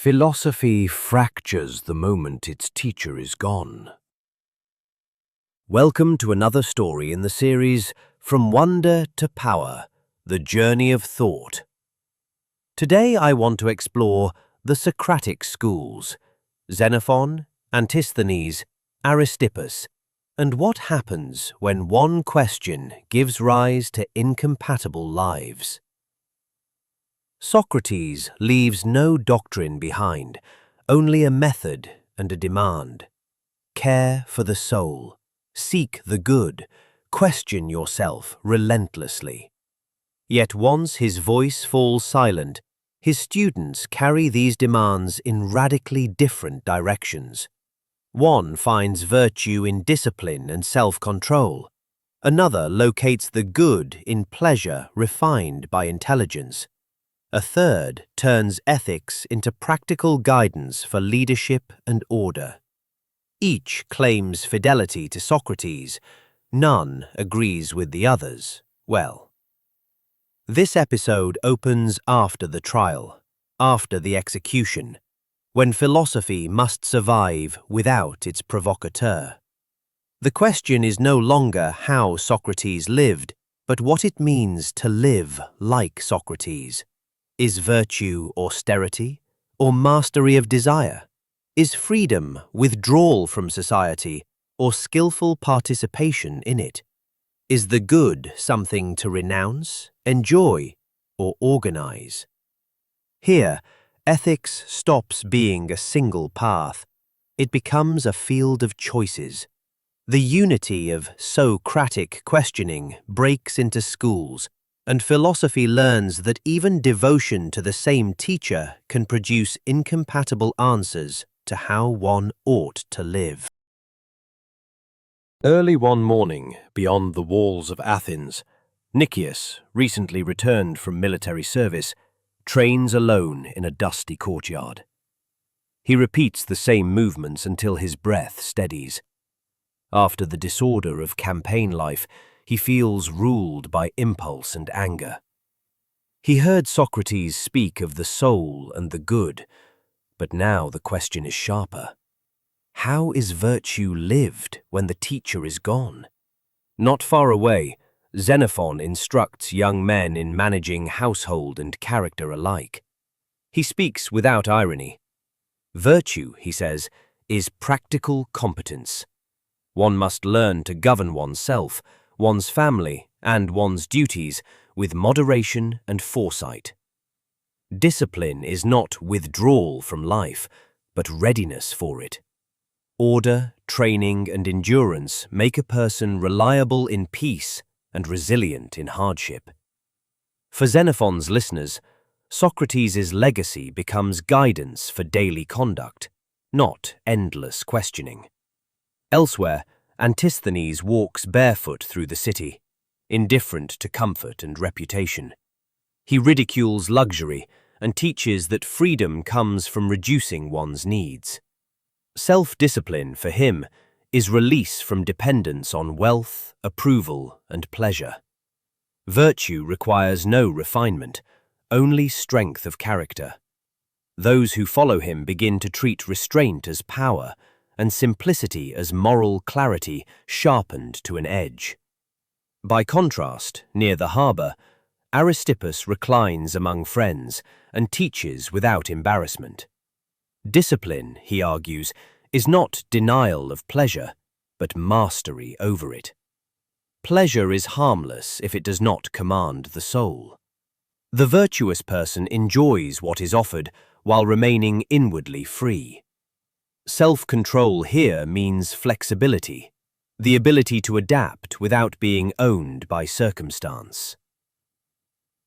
Philosophy fractures the moment its teacher is gone. Welcome to another story in the series From Wonder to Power, The Journey of Thought. Today I want to explore the Socratic Schools, Xenophon, Antisthenes, Aristippus, and what happens when one question gives rise to incompatible lives. Socrates leaves no doctrine behind, only a method and a demand. Care for the soul, seek the good, question yourself relentlessly. Yet once his voice falls silent, his students carry these demands in radically different directions. One finds virtue in discipline and self-control. Another locates the good in pleasure refined by intelligence. A third turns ethics into practical guidance for leadership and order. Each claims fidelity to Socrates. None agrees with the others. Well, this episode opens after the trial, after the execution, when philosophy must survive without its provocateur. The question is no longer how Socrates lived, but what it means to live like Socrates. Is virtue austerity, or mastery of desire? Is freedom withdrawal from society, or skillful participation in it? Is the good something to renounce, enjoy, or organize? Here, ethics stops being a single path. It becomes a field of choices. The unity of Socratic questioning breaks into schools, and philosophy learns that even devotion to the same teacher can produce incompatible answers to how one ought to live. Early one morning, beyond the walls of Athens, Nicias, recently returned from military service, trains alone in a dusty courtyard. He repeats the same movements until his breath steadies. After the disorder of campaign life, he feels ruled by impulse and anger. He heard Socrates speak of the soul and the good, but now the question is sharper. How is virtue lived when the teacher is gone? Not far away, Xenophon instructs young men in managing household and character alike. He speaks without irony. Virtue, he says, is practical competence. One must learn to govern oneself, one's family, and one's duties with moderation and foresight. Discipline is not withdrawal from life, but readiness for it. Order, training, and endurance make a person reliable in peace and resilient in hardship. For Xenophon's listeners, Socrates' legacy becomes guidance for daily conduct, not endless questioning. Elsewhere, Antisthenes walks barefoot through the city, indifferent to comfort and reputation. He ridicules luxury and teaches that freedom comes from reducing one's needs. Self-discipline, for him, is release from dependence on wealth, approval, and pleasure. Virtue requires no refinement, only strength of character. Those who follow him begin to treat restraint as power, and simplicity as moral clarity sharpened to an edge. By contrast, near the harbour, Aristippus reclines among friends and teaches without embarrassment. Discipline, he argues, is not denial of pleasure, but mastery over it. Pleasure is harmless if it does not command the soul. The virtuous person enjoys what is offered while remaining inwardly free. Self-control here means flexibility, the ability to adapt without being owned by circumstance.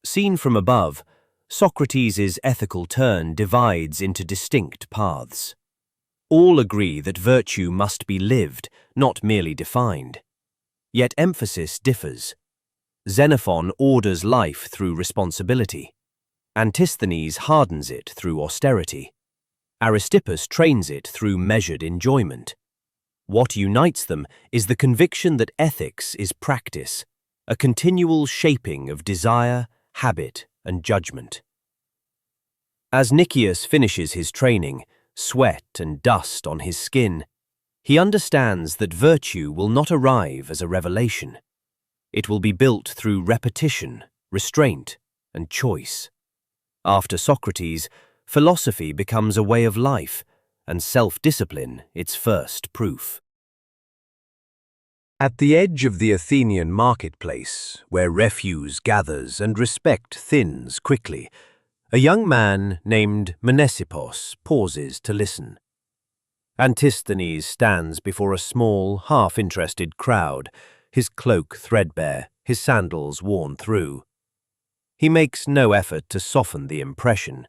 Seen from above, Socrates' ethical turn divides into distinct paths. All agree that virtue must be lived, not merely defined. Yet emphasis differs. Xenophon orders life through responsibility. Antisthenes hardens it through austerity. Aristippus trains it through measured enjoyment. What unites them is the conviction that ethics is practice, a continual shaping of desire, habit, and judgment. As Nicias finishes his training, sweat and dust on his skin, he understands that virtue will not arrive as a revelation. It will be built through repetition, restraint, and choice. After Socrates, philosophy becomes a way of life, and self-discipline its first proof. At the edge of the Athenian marketplace, where refuse gathers and respect thins quickly, a young man named Mnesippus pauses to listen. Antisthenes stands before a small, half-interested crowd, his cloak threadbare, his sandals worn through. He makes no effort to soften the impression.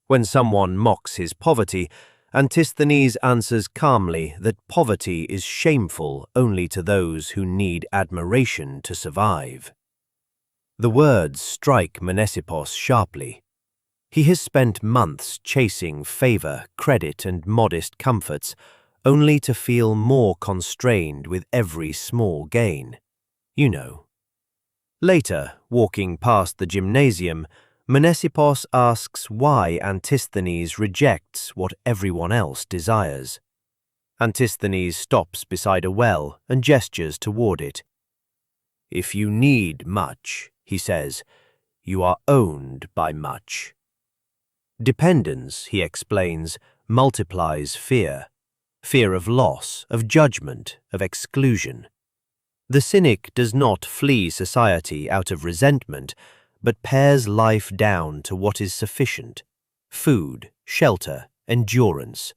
When someone mocks his poverty, Antisthenes answers calmly that poverty is shameful only to those who need admiration to survive. The words strike Mnesippus sharply. He has spent months chasing favor, credit, and modest comforts, only to feel more constrained with every small gain. You know. Later, walking past the gymnasium, Mnesippus asks why Antisthenes rejects what everyone else desires. Antisthenes stops beside a well and gestures toward it. "If you need much," he says, "you are owned by much." Dependence, he explains, multiplies fear. Fear of loss, of judgment, of exclusion. The cynic does not flee society out of resentment, but pares life down to what is sufficient: food, shelter, endurance,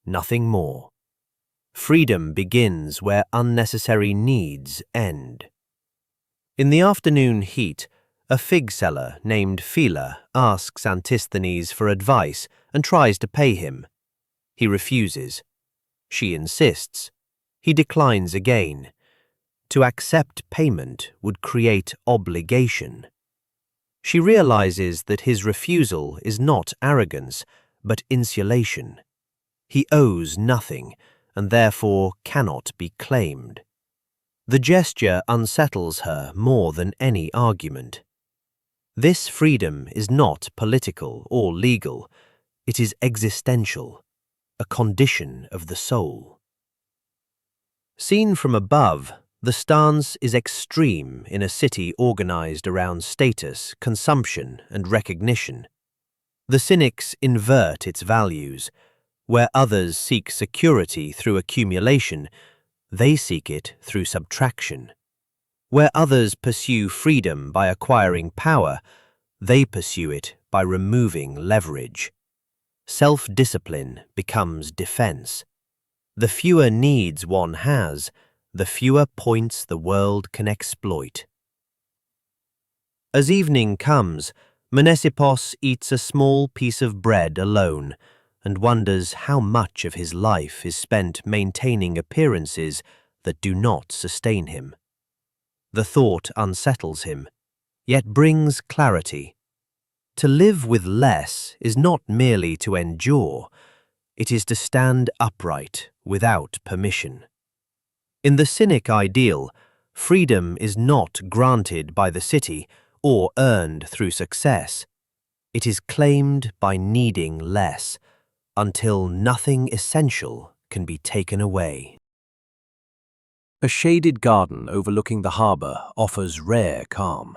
nothing more. Freedom begins where unnecessary needs end. In the afternoon heat, a fig seller named Phila asks Antisthenes for advice and tries to pay him. He refuses. She insists. He declines again. To accept payment would create obligation. She realizes that his refusal is not arrogance, but insulation. He owes nothing, and therefore cannot be claimed. The gesture unsettles her more than any argument. This freedom is not political or legal. It is existential, a condition of the soul. Seen from above, the stance is extreme in a city organized around status, consumption, and recognition. The cynics invert its values. Where others seek security through accumulation, they seek it through subtraction. Where others pursue freedom by acquiring power, they pursue it by removing leverage. Self-discipline becomes defense. The fewer needs one has, the fewer points the world can exploit. As evening comes, Mnesippus eats a small piece of bread alone and wonders how much of his life is spent maintaining appearances that do not sustain him. The thought unsettles him, yet brings clarity. To live with less is not merely to endure, it is to stand upright without permission. In the cynic ideal, freedom is not granted by the city or earned through success. It is claimed by needing less, until nothing essential can be taken away. A shaded garden overlooking the harbour offers rare calm.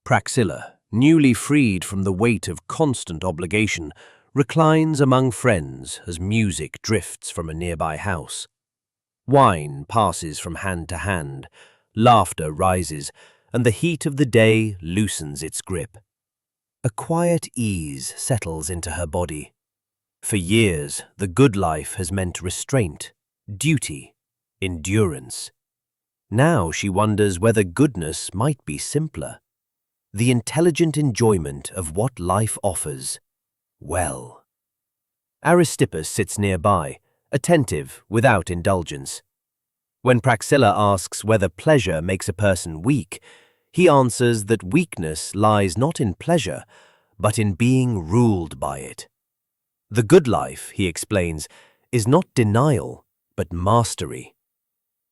Praxilla, newly freed from the weight of constant obligation, reclines among friends as music drifts from a nearby house. Wine passes from hand to hand, laughter rises, and the heat of the day loosens its grip. A quiet ease settles into her body. For years, the good life has meant restraint, duty, endurance. Now she wonders whether goodness might be simpler. The intelligent enjoyment of what life offers. Well. Aristippus sits nearby, attentive without indulgence. When Praxilla asks whether pleasure makes a person weak, he answers that weakness lies not in pleasure, but in being ruled by it. The good life, he explains, is not denial, but mastery.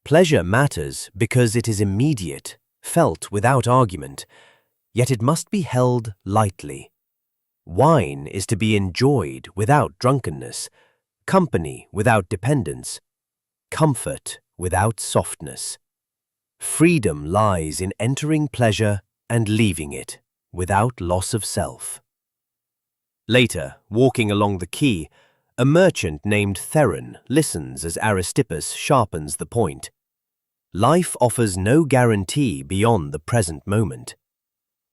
Pleasure matters because it is immediate, felt without argument, yet it must be held lightly. Wine is to be enjoyed without drunkenness, company without dependence, comfort without softness. Freedom lies in entering pleasure and leaving it without loss of self. Later, walking along the quay, a merchant named Theron listens as Aristippus sharpens the point. Life offers no guarantee beyond the present moment.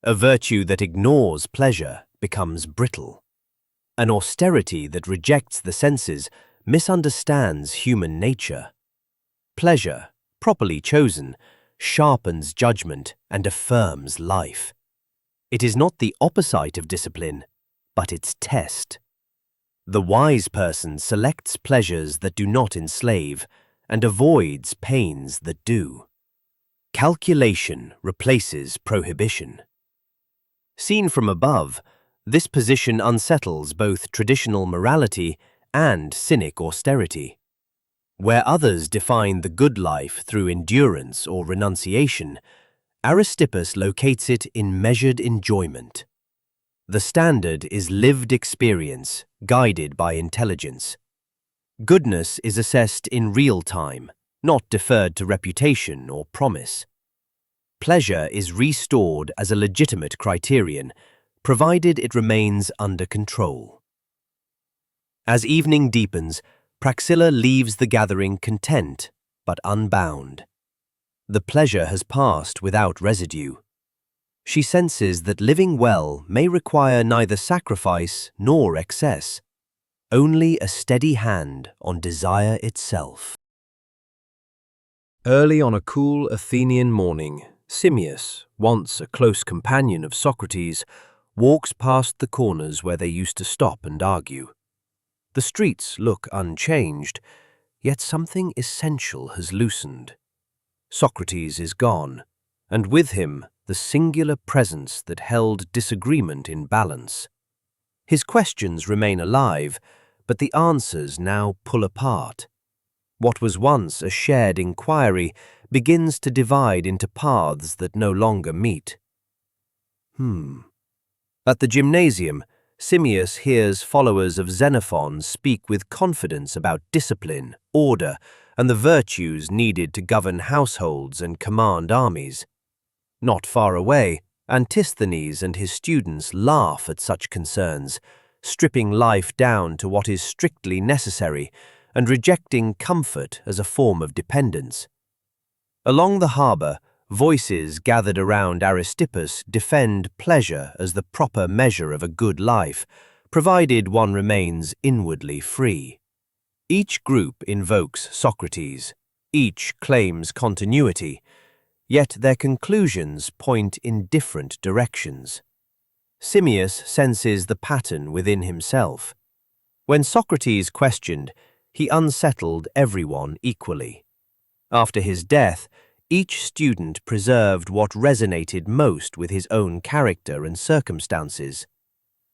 A virtue that ignores pleasure becomes brittle. An austerity that rejects the senses misunderstands human nature. Pleasure, properly chosen, sharpens judgment and affirms life. It is not the opposite of discipline, but its test. The wise person selects pleasures that do not enslave and avoids pains that do. Calculation replaces prohibition. Seen from above, this position unsettles both traditional morality and cynic austerity. Where others define the good life through endurance or renunciation, Aristippus locates it in measured enjoyment. The standard is lived experience, guided by intelligence. Goodness is assessed in real time, not deferred to reputation or promise. Pleasure is restored as a legitimate criterion, provided it remains under control. As evening deepens, Praxilla leaves the gathering content, but unbound. The pleasure has passed without residue. She senses that living well may require neither sacrifice nor excess, only a steady hand on desire itself. Early on a cool Athenian morning, Simmias, once a close companion of Socrates, walks past the corners where they used to stop and argue. The streets look unchanged, yet something essential has loosened. Socrates is gone, and with him the singular presence that held disagreement in balance. His questions remain alive, but the answers now pull apart. What was once a shared inquiry begins to divide into paths that no longer meet. At the gymnasium, Simmias hears followers of Xenophon speak with confidence about discipline, order, and the virtues needed to govern households and command armies. Not far away, Antisthenes and his students laugh at such concerns, stripping life down to what is strictly necessary and rejecting comfort as a form of dependence. Along the harbour, voices gathered around Aristippus defend pleasure as the proper measure of a good life, provided one remains inwardly free. Each group invokes Socrates, each claims continuity, yet their conclusions point in different directions. Simmias senses the pattern within himself. When Socrates questioned, he unsettled everyone equally. After his death, each student preserved what resonated most with his own character and circumstances.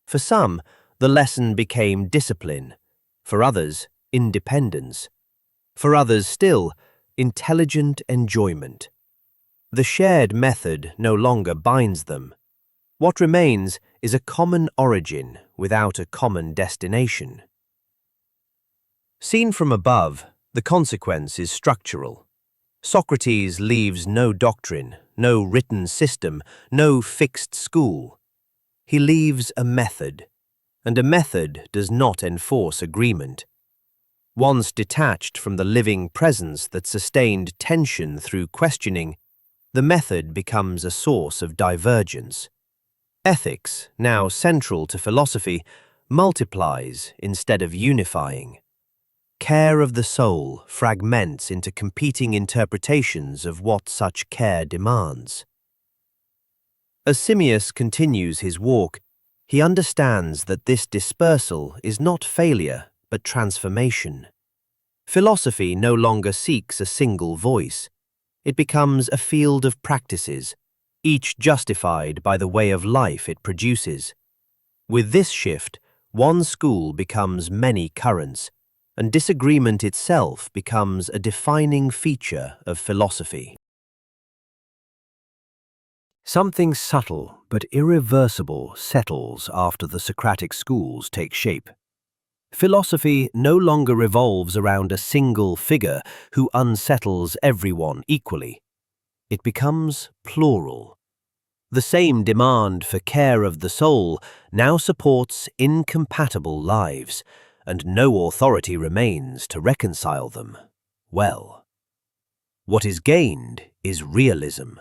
For some, the lesson became discipline. For others, independence. For others still, intelligent enjoyment. The shared method no longer binds them. What remains is a common origin without a common destination. Seen from above, the consequence is structural. Socrates leaves no doctrine, no written system, no fixed school. He leaves a method, and a method does not enforce agreement. Once detached from the living presence that sustained tension through questioning, the method becomes a source of divergence. Ethics, now central to philosophy, multiplies instead of unifying. Care of the soul fragments into competing interpretations of what such care demands. As Simmias continues his walk, he understands that this dispersal is not failure, but transformation. Philosophy no longer seeks a single voice. It becomes a field of practices, each justified by the way of life it produces. With this shift, one school becomes many currents, and disagreement itself becomes a defining feature of philosophy. Something subtle but irreversible settles after the Socratic schools take shape. Philosophy no longer revolves around a single figure who unsettles everyone equally. It becomes plural. The same demand for care of the soul now supports incompatible lives, and no authority remains to reconcile them well. What is gained is realism.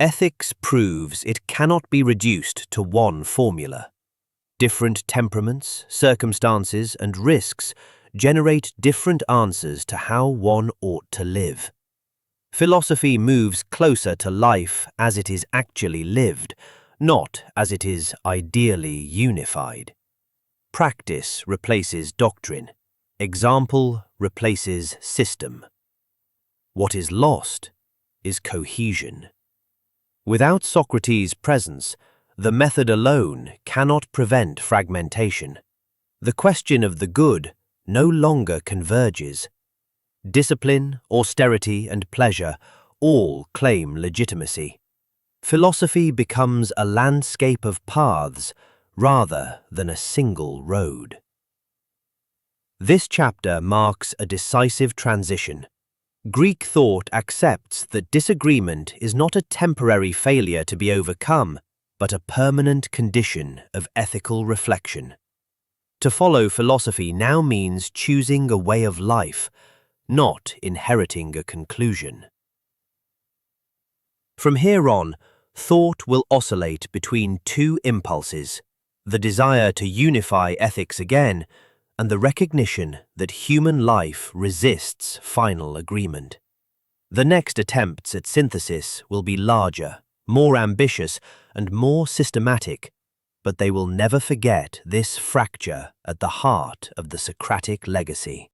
Ethics proves it cannot be reduced to one formula. Different temperaments, circumstances, and risks generate different answers to how one ought to live. Philosophy moves closer to life as it is actually lived, not as it is ideally unified. Practice replaces doctrine. Example replaces system. What is lost is cohesion. Without Socrates' presence, the method alone cannot prevent fragmentation. The question of the good no longer converges. Discipline, austerity, and pleasure all claim legitimacy. Philosophy becomes a landscape of paths rather than a single road. This chapter marks a decisive transition. Greek thought accepts that disagreement is not a temporary failure to be overcome, but a permanent condition of ethical reflection. To follow philosophy now means choosing a way of life, not inheriting a conclusion. From here on, thought will oscillate between two impulses: the desire to unify ethics again, and the recognition that human life resists final agreement. The next attempts at synthesis will be larger, more ambitious, and more systematic, but they will never forget this fracture at the heart of the Socratic legacy.